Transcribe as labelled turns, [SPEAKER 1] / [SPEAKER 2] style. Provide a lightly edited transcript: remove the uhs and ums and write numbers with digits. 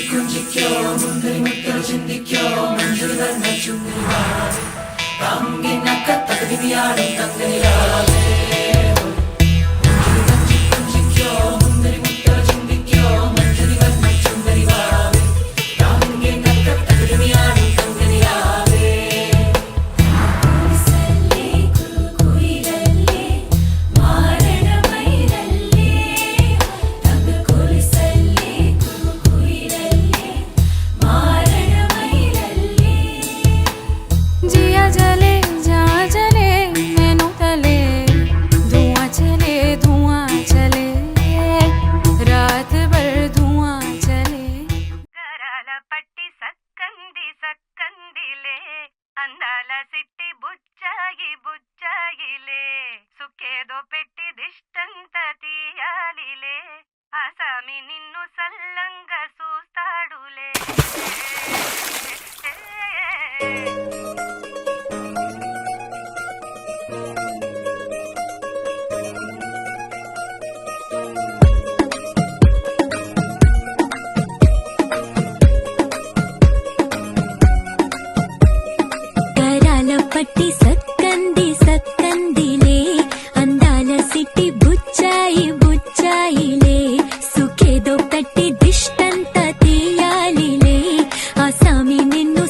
[SPEAKER 1] gunjikyo mundari muttar chindikyo manjari varna chundari tangi nakka takdiviyadu tanganirave gunjikyo mundari muttar chindikyo manjari varna chundari vave tangi nakka takdiviyadu tanganirave
[SPEAKER 2] ಸಲ್ಲೇ ಕುಯಿಲಲ್ಲೇ ಮಾರಣ ಮೈರಲ್ಲೇ ತಗ ಕೊಲಿಸಲ್ಲೇ ಕುಯಿಲಲ್ಲೇ ಮಾರಣ ಮೈರಲ್ಲೇ जिया जले जा जले मैनू तले धुआं चले रात भर धुआं चले
[SPEAKER 3] గరాల పట్టి సక్కంది సక్కందిలే అందాల సిట్టి బుచ్చాయి బుచ్చాయిలే సుఖేదో పెట్టి దిష్టంత తీయాలిలే ఆసామి నిన్ను సల్లంగా చూస్తాడులే
[SPEAKER 2] కరాల పట్టి సక్కంది సక్కందిలే అందాల సిట్టి బుచ్చాయి బుచ్చాయిలే సుఖేదో కట్టి దిష్టంత తీయాలిలే ఆసామి నిన్ను